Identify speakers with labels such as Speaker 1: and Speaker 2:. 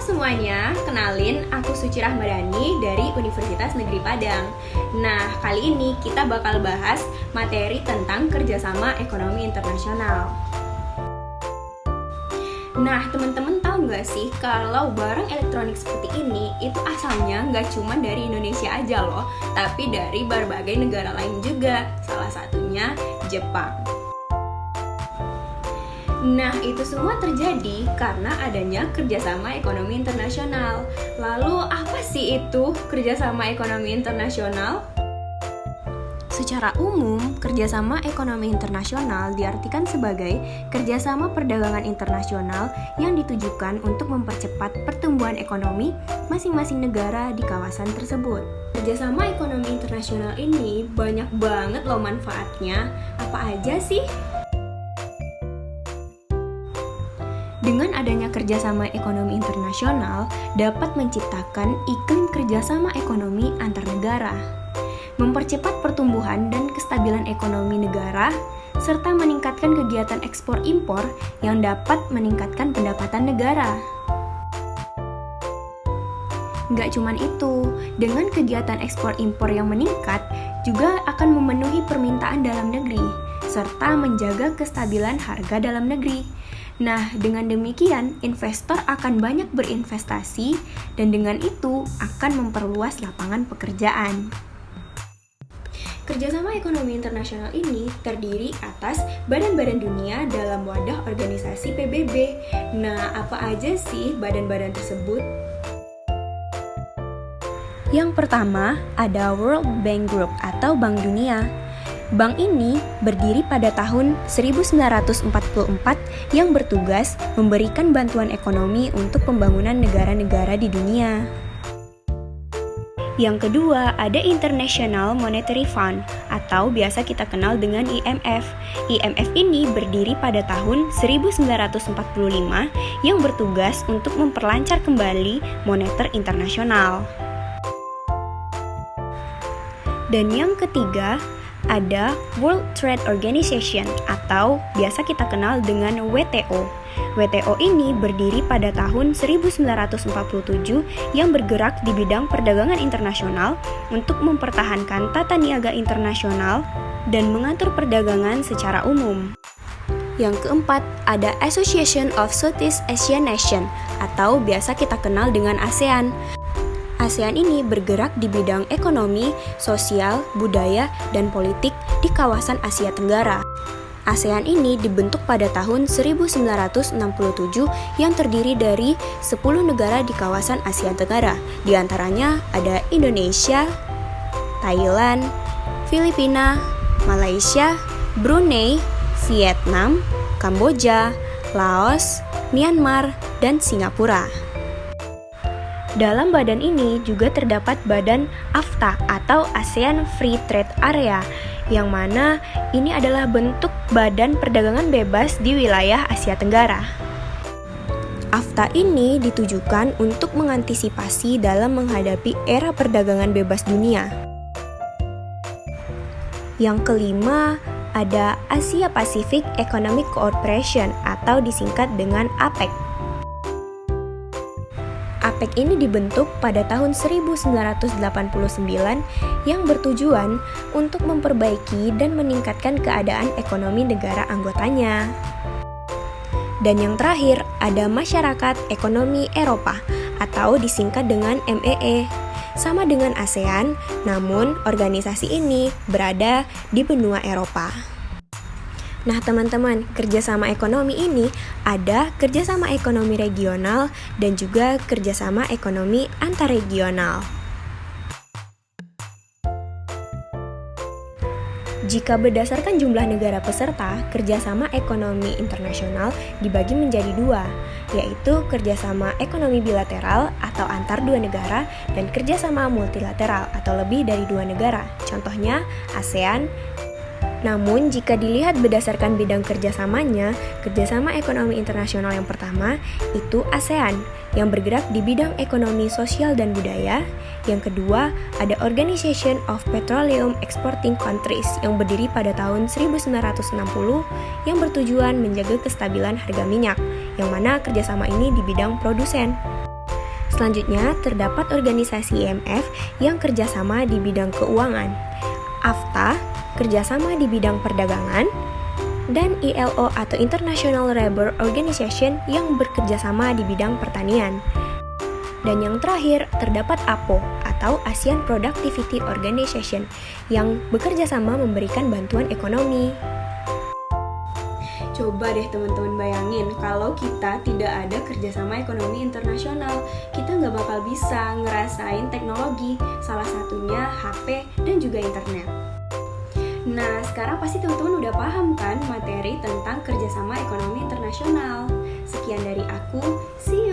Speaker 1: semuanya, kenalin aku Suci Rahmadani dari Universitas Negeri Padang. Nah, kali ini kita bakal bahas materi tentang kerjasama ekonomi internasional. Nah, teman-teman tahu nggak sih kalau barang elektronik seperti ini itu asalnya nggak cuma dari Indonesia aja loh, tapi dari berbagai negara lain juga, salah satunya Jepang. Nah, itu semua terjadi karena adanya kerjasama ekonomi internasional. Lalu, apa sih itu kerjasama ekonomi internasional? Secara umum, kerjasama ekonomi internasional diartikan sebagai kerjasama perdagangan internasional yang ditujukan untuk mempercepat pertumbuhan ekonomi masing-masing negara di kawasan tersebut. Kerjasama ekonomi internasional ini banyak banget loh manfaatnya. Apa aja sih? Dengan adanya kerjasama ekonomi internasional, dapat menciptakan iklim kerjasama ekonomi antar negara, mempercepat pertumbuhan dan kestabilan ekonomi negara, serta meningkatkan kegiatan ekspor-impor yang dapat meningkatkan pendapatan negara. Nggak cuman itu, dengan kegiatan ekspor-impor yang meningkat, juga akan memenuhi permintaan dalam negeri, serta menjaga kestabilan harga dalam negeri. Nah, dengan demikian, investor akan banyak berinvestasi dan dengan itu akan memperluas lapangan pekerjaan. Kerjasama ekonomi internasional ini terdiri atas badan-badan dunia dalam wadah organisasi PBB. Nah, apa aja sih badan-badan tersebut? Yang pertama, ada World Bank Group atau Bank Dunia. Bank ini berdiri pada tahun 1944 yang bertugas memberikan bantuan ekonomi untuk pembangunan negara-negara di dunia. Yang kedua, ada International Monetary Fund atau biasa kita kenal dengan IMF. IMF ini berdiri pada tahun 1945 yang bertugas untuk memperlancar kembali moneter internasional. Dan yang ketiga, ada World Trade Organization atau biasa kita kenal dengan WTO. WTO ini berdiri pada tahun 1947 yang bergerak di bidang perdagangan internasional untuk mempertahankan tata niaga internasional dan mengatur perdagangan secara umum. Yang keempat, ada Association of Southeast Asian Nations atau biasa kita kenal dengan ASEAN. ASEAN ini bergerak di bidang ekonomi, sosial, budaya, dan politik di kawasan Asia Tenggara. ASEAN ini dibentuk pada tahun 1967 yang terdiri dari 10 negara di kawasan Asia Tenggara. Di antaranya ada Indonesia, Thailand, Filipina, Malaysia, Brunei, Vietnam, Kamboja, Laos, Myanmar, dan Singapura. Dalam badan ini juga terdapat badan AFTA atau ASEAN Free Trade Area, yang mana ini adalah bentuk badan perdagangan bebas di wilayah Asia Tenggara. AFTA ini ditujukan untuk mengantisipasi dalam menghadapi era perdagangan bebas dunia. Yang kelima, ada Asia Pacific Economic Cooperation atau disingkat dengan APEC. APEC ini dibentuk pada tahun 1989 yang bertujuan untuk memperbaiki dan meningkatkan keadaan ekonomi negara anggotanya. Dan yang terakhir, ada Masyarakat Ekonomi Eropa atau disingkat dengan MEE. Sama dengan ASEAN, namun organisasi ini berada di benua Eropa. Nah teman-teman, kerjasama ekonomi ini ada kerjasama ekonomi regional dan juga kerjasama ekonomi antarregional. Jika berdasarkan jumlah negara peserta, kerjasama ekonomi internasional dibagi menjadi dua, yaitu kerjasama ekonomi bilateral atau antar dua negara dan kerjasama multilateral atau lebih dari dua negara, contohnya ASEAN. Namun, jika dilihat berdasarkan bidang kerjasamanya, kerjasama ekonomi internasional yang pertama itu ASEAN, yang bergerak di bidang ekonomi, sosial, dan budaya. Yang kedua, ada Organization of Petroleum Exporting Countries, yang berdiri pada tahun 1960, yang bertujuan menjaga kestabilan harga minyak, yang mana kerjasama ini di bidang produsen. Selanjutnya, terdapat organisasi IMF yang kerjasama di bidang keuangan, AFTA, kerjasama di bidang perdagangan, dan ILO atau International Labour Organization yang bekerjasama di bidang pertanian. Dan yang terakhir, terdapat APO atau ASEAN Productivity Organization yang bekerjasama memberikan bantuan ekonomi. Coba deh teman-teman bayangin, kalau kita tidak ada kerjasama ekonomi internasional, kita nggak bakal bisa ngerasain teknologi, salah satunya HP dan juga internet. Nah, sekarang pasti teman-teman udah paham kan materi tentang kerjasama ekonomi internasional. Sekian dari aku, see you!